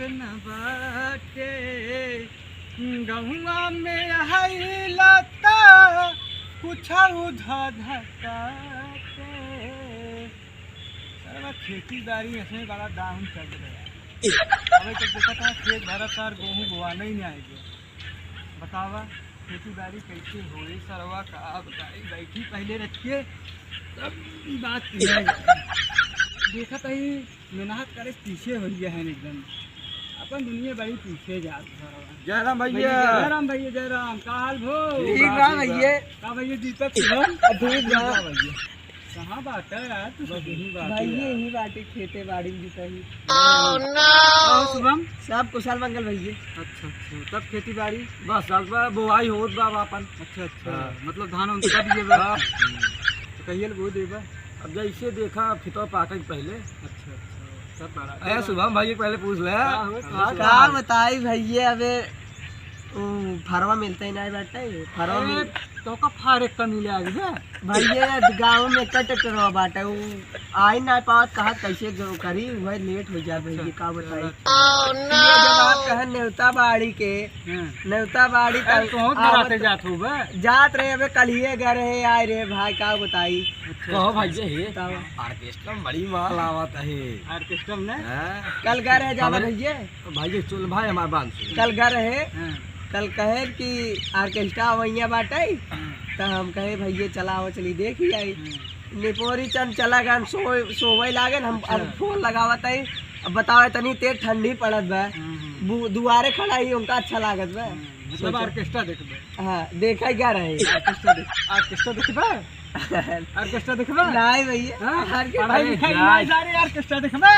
न बाटे गहुआ में है लता कुछ धकाटे। खेती बाड़ी इसमें बड़ा डाउन चल रहा है। अभी तक देखा था खेत भरा सार गेहूँ बोआना ही नहीं आएगा। बतावा खेती बाड़ी कैसे हो रही सरवा का बताई बैठी पहले रखिए तब बात देखा कहीं मेहनत करे पीछे हो गया है एकदम अपन दुनिया बड़ी पीछे जाती। जयराम भैया जयराम भैया जयराम का हाल भो ठीक बा भैया का भैया दीपक ठीक बा भैया कहाँ बात है यार तू भैया ही बाटे खेते बाड़ी जुताई। शुभम सब कुशल मंगल भैया। अच्छा तब खेती बाड़ी बस सब बुआई होत बा अपन। अच्छा मतलब धान उन कब ये बा तो कहिए वो देबा अब जैसे देखा फितो पाके पहले। अच्छा सब बड़ा शुभम भाई पहले पूछ ले का बताई भैया अबे फरवा मिलता ही नहीं बाटे फरवा तो का फार एक मिले आगे भैया गाँव में ट्रैक्टर बाटे वो आई ना पावत कहा कैसे करी वह लेट हो जाए भैया का बताई। जब आप कहे नेवता बाड़ी के नेवता बाड़ी जात रहे अबे कलिए गए रहे आए रे भाई का बताई। कहो भैया हे ऑर्केस्ट्रा बड़ी माल आवत है ऑर्केस्ट्रा में कल गए रहे जाना भैया भाई चल भाई हमारे बात कल गए रहे कल कहे कि ऑर्केस्ट्रा वही बाटे तो हम कहे भैया चला हो चली देखी आई निपोरी चंद चला गन सोवे लागे हम अब फोन लगावत है अब बताओ तनी तेज ठंडी पड़त बा दुआरे खड़ा ही उनका अच्छा लागत बा मतलब ऑर्केस्ट्रा देखबे। हाँ देखा ही क्या रहे ऑर्केस्ट्रा देखबे ऑर्केस्ट्रा देखबे नहीं भैया पढ़ाई लिखाई नहीं जा रही ऑर्केस्ट्रा देखबे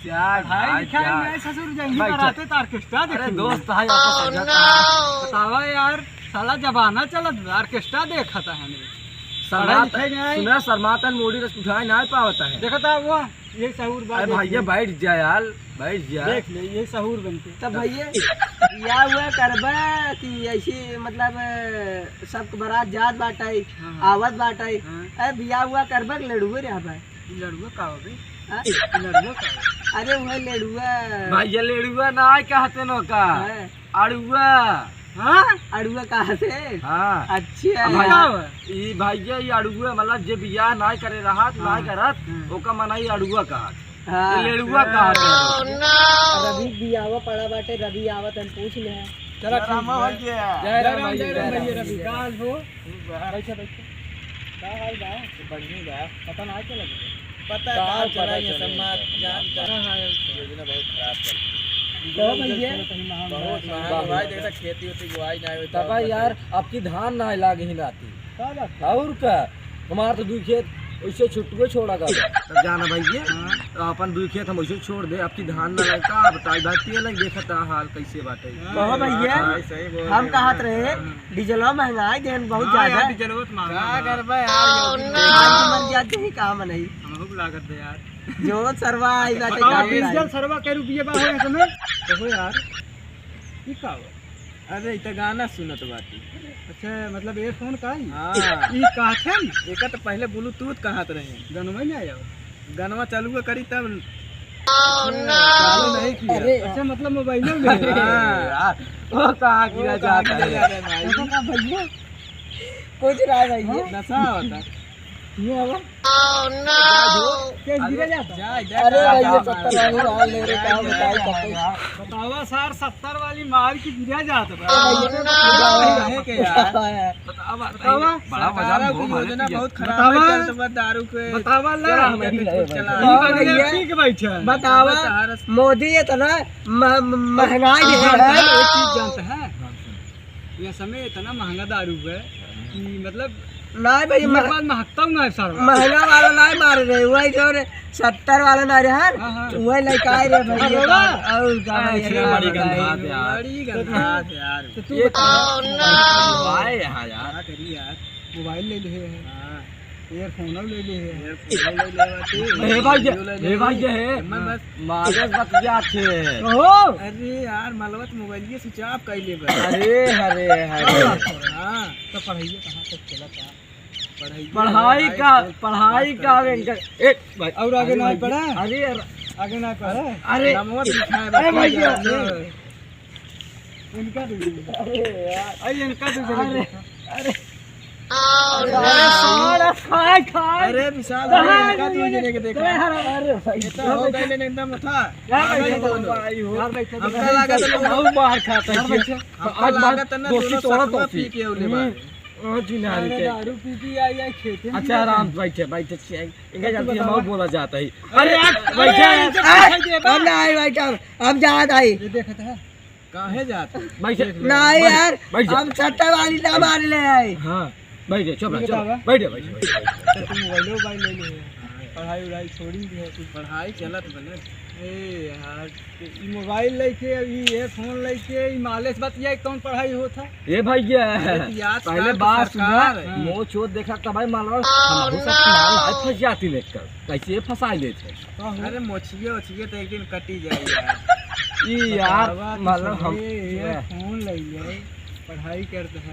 पढ़ाई लिखाई नहीं ससुर जाएंगे कराते तो ऑर्केस्ट्रा देखे दोस्त है बतावा यार साला जमाना चलत ऑर्केस्ट्रा देखा था सुना शर्मातन मोड़ी रस उठाए नहीं पावता है देखा था वो ये सहूर बात भैया बैठ जा यार बैठ जा देख ले ये सहूर बनते तब भैया या हुआ करबा कि ऐसी मतलब सब बारात जात बाटाई आवत बाटाई बिया हुआ करबा लड़ुए रे भाई लड़ुआ का हो बे लड़ुआ का अरे वह लड़ुआ भैया लड़ुआ ना कहते न का अड़ुआ। हाँ अड़ुआ कहाँ से हाँ अच्छा ई भैया ये अड़ुआ मतलब जे बियाह नहीं करे रहत नहीं करत ओका मनाई अड़ुआ कहत हाँ लड़ुआ कहत रवि बियावा पड़ा बाटे रवि आवत हम पूछ ले चला रामा भैया जय राम भैया रवि काल हो बैठा का हाल बा बढ़िया बा पता ना चला पता का चला ये समाज जान योजना बहुत खराब चल बहुत भाई देखा खेती होती बुआई नहीं होता भाई यार आपकी धान ना लागे ही नाती और का हमारा तो दू खेत वैसे छुट्टुए छोड़ा का तब जाना भैया अपन दू खेत हम वैसे छोड़ दे आपकी धान ना लगा बताई बात लग देखा था हाल कैसे बात है भैया हम कहत रहे डीजलवा महंगाई देन बहुत ज्यादा डीजलवा का करबे यार मन जाते ही काम नहीं हमहु लागत है यार जो सरवा आई बाटे डीजल सरवा के रुपये बा होए समय देखो यार ई का अरे इत गाना सुनत बाटी। अच्छा मतलब एयरफोन का ही हां ई कहथन एका तो पहले ब्लूटूथ कहत रहे गनवा नहीं आया गनवा चालू करी तब चालू नहीं किया अच्छा मतलब मोबाइल में हां वो कहां गिरा जाता है भैया कुछ रहा भैया नशा होता ये आवा कैसे गिरा जाता अरे भैया 70 वाली माल ले रे क्या बताई बतावा सर 70 वाली माल की गिरा जाता है के यार बतावा बड़ा मजा योजना बहुत खराब है चलत बा दारू के बतावा ला ठीक बैठा बतावा मोदी इतना महंगाई दे रहा है एक चीज जानते हैं ये समय इतना महंगा दारू है कि मतलब नहीं भाई महकता हूँ सर महंगा वाला नहीं मार रहे वही जो 70 वाला ना रहे वही लेके आए रे भैया और बड़ी गंधात यार तो तू भाई यहाँ यार करी यार मोबाइल ले ले एयरफोन ले ले भाई है मागस बतिया थे अरे यार मलवत मोबाइल स्विच ऑफ कर ले अरे अरे हां तो पढ़ाइए कहां तक चला था पढ़ाई का एक भाई और आगे नहीं पढ़ा अरे आगे ना कर। अरे अरे भैया इनका इनका अरे अरे विशाल इनका जने के देखा इतना हो गए ने एकदम था हमका लगा तो बहुत बाहर खाता है आज लागत ना दोनों तोड़ा पी के उले बार दारू पी के आई खेते। अच्छा आराम बैठे बैठे इनका जानती है बोला जाता है। अरे बैठा नहीं बैठा हम जात आई ये देखत है काहे जात बैठे नहीं यार हम सट्टा वाली ना मार ले आए। हाँ बैठे चुप बैठे बैठे तुम मोबाइलो भाई ले ले पढ़ाई उड़ाई छोड़ी दी है कुछ पढ़ाई चलत बने ए यार ई मोबाइल लेके अभी ये फोन लेके ई मालेस बतिया कौन पढ़ाई होता ये भैया पहले बात सुना मो चोट देखा तब भाई मान लो हमारे सब माल आज फंस जाती लेकर कैसे फंसा लेते। अरे मोचिए ओचिए तो एक दिन कटी जाए यार ई यार मतलब हम ये फोन ले ले पढ़ाई करते हैं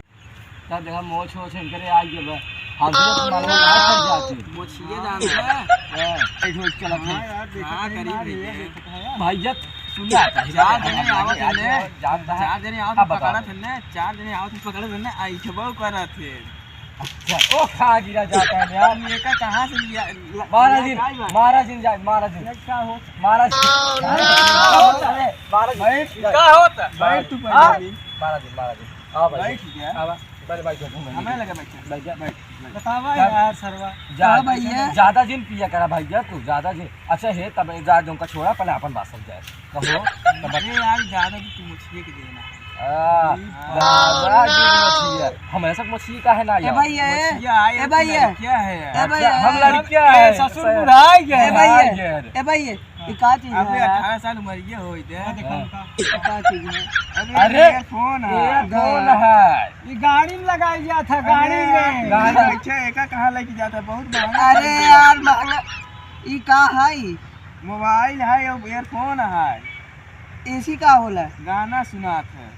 तब देखा मो छो छन करे आ गए हम सब माल आज फंस जाती मोचिए जानता है ए ठोक चला हां यार देखा करीब भैया सुना चार जने आवत ने चार जने आवत पकड़ा थे ने चार जने आवत पकड़े थे ने आई छबो करा थे। अच्छा ओ खा गिरा जाता है यार ये का कहां से लिया महाराज जी जाए महाराज जी क्या हो महाराज भाई क्या होता भाई तू पहले महाराज जी आ भाई भाई ठीक है आवा बड़े भाई को हमें लगा बैठ बैठ बतावा यार सरवा ज्यादा दिन पिया करा भैया तू ज्यादा दिन। अच्छा है तब जा जो का छोड़ा पहले अपन बात समझाए कहो अरे यार ज्यादा की तू मछली के देना हम ऐसा मछली का है ना यार भैया ए भैया क्या है हम लड़कियां है ससुर बुढ़ाई गए ए भैया ये का चीज अबे है 18 साल उम्र ये होई दे का चीज है अरे फोन कौन है ये गाड़ी में लगाया गया था गाड़ी में गाड़ी अच्छा एका कहां लेके जाता है बहुत महंगा अरे यार महंगा ई का है मोबाइल है और ईयरफोन है एसी का होला गाना सुनात है